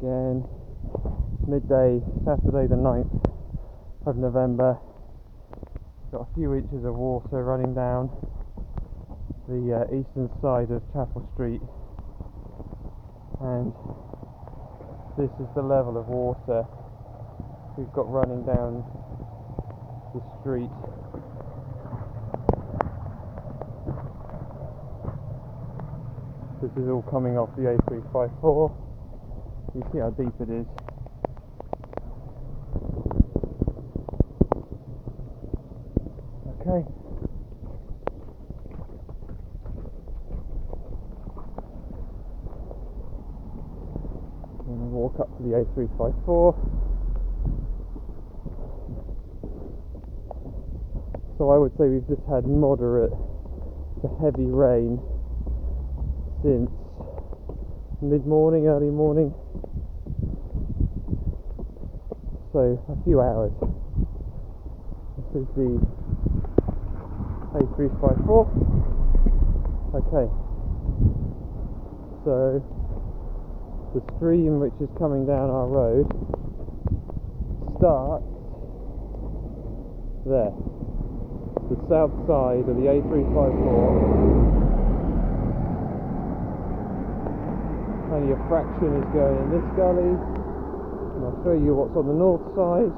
again, midday, Saturday the 9th of November. Got a few inches of water running down the eastern side of Chapel Street, and this is the level of water we've got running down the street. This is all coming off the A354. You see how deep it is. Okay. I'm going to walk up to the A354. So I would say we've just had moderate to heavy rain since mid-morning, early morning, so a few hours. This is the A354. Okay, so the stream which is coming down our road starts there, the south side of the A354. Only a fraction is going in this gully, and I'll show you what's on the north side.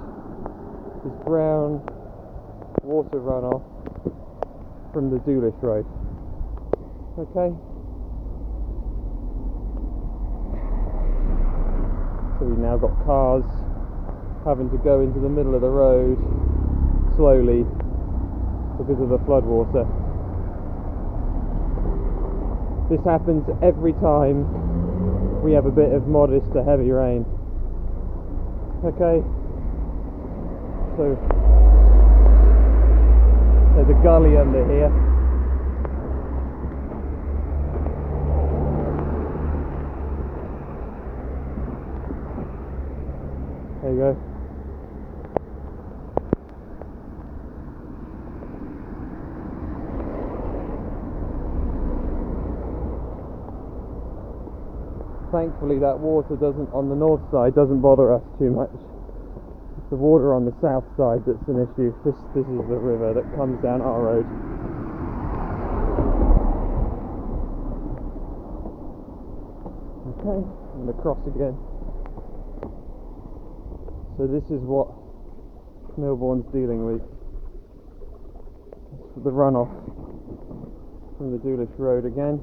This brown water runoff from the Dulwich Road. Okay, so we've now got cars having to go into the middle of the road slowly because of the floodwater. This happens every time we have a bit of modest to heavy rain. Okay, so there's a gully under here. There you go. Thankfully that water on the north side doesn't bother us too much. It's the water on the south side that's an issue. This is the river that comes down our road. Okay, I'm going to cross again. So this is what Milborne's dealing with. It's the runoff from the Dulwich Road again.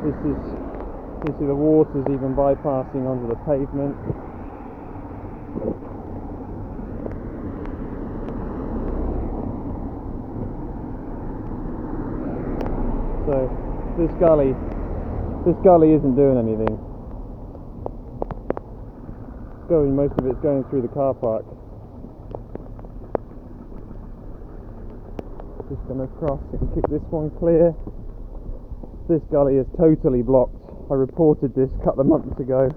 You see the water's even bypassing onto the pavement. So this gully isn't doing anything. Most of it's going through the car park. Just going to cross and kick this one clear. This gully is totally blocked. I reported this a couple of months ago.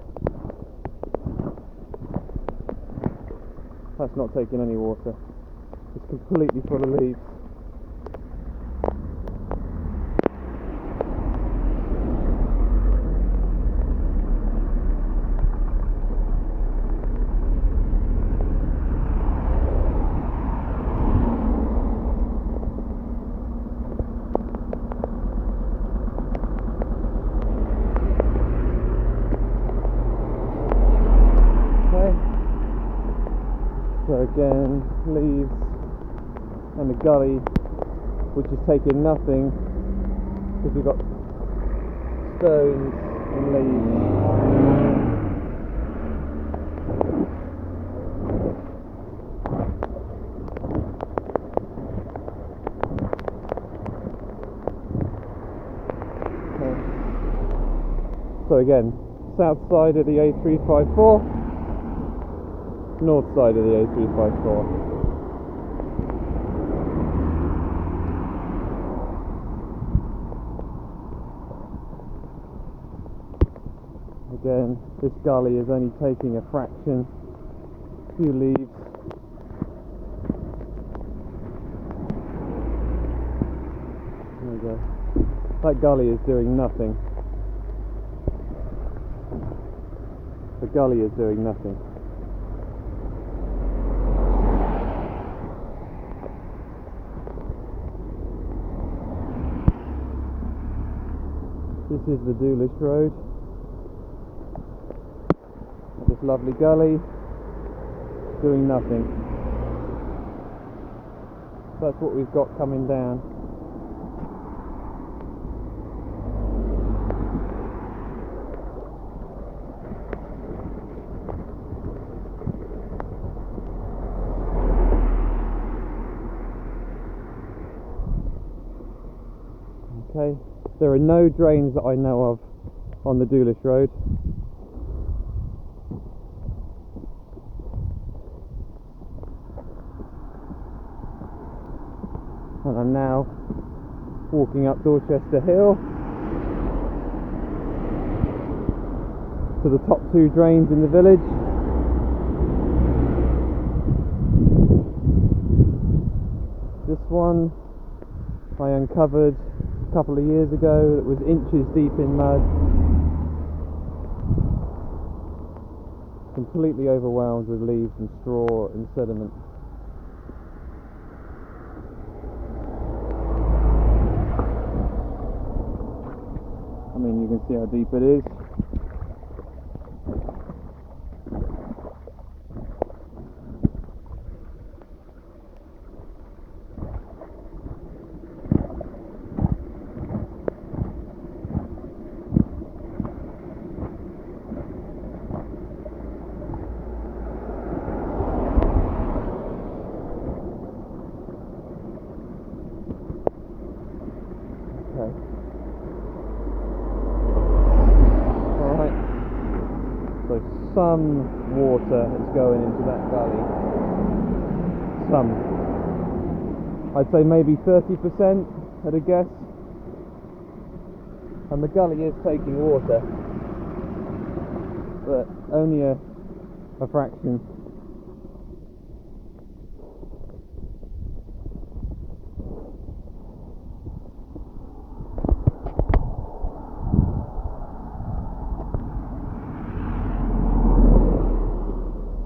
That's not taking any water. It's completely full of leaves. So again, leaves and the gully, which is taking nothing because we've got stones and leaves. Okay. So again, south side of the A354. North side of the A354. Again, this gully is only taking a fraction, a few leaves. So that gully is doing nothing. The gully is doing nothing. This is the Drainiage road. This lovely gully, doing nothing. That's what we've got coming down. Okay, there are no drains that I know of on the Drainiage road. And I'm now walking up Dorchester Hill to the top two drains in the village. This one I uncovered a couple of years ago. It was inches deep in mud, completely overwhelmed with leaves and straw and sediment. I mean, you can see how deep it is. Okay. Alright. So some water is going into that gully. Some. I'd say maybe 30% at a guess. And the gully is taking water, but only a fraction.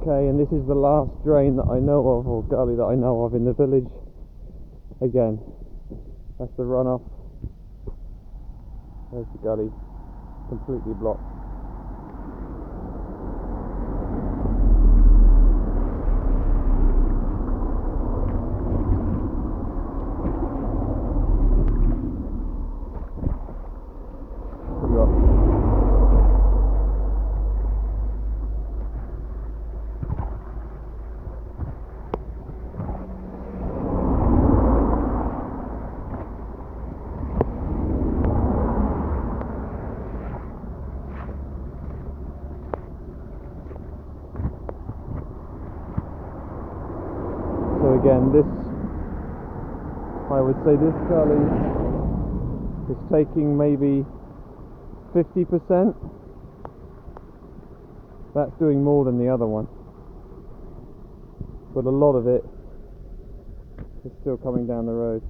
Okay, and this is the last drain that I know of, or gully that I know of in the village. Again, that's the runoff. There's the gully, completely blocked. So again, this, I would say this gully is taking maybe 50%. That's doing more than the other one, but a lot of it is still coming down the road.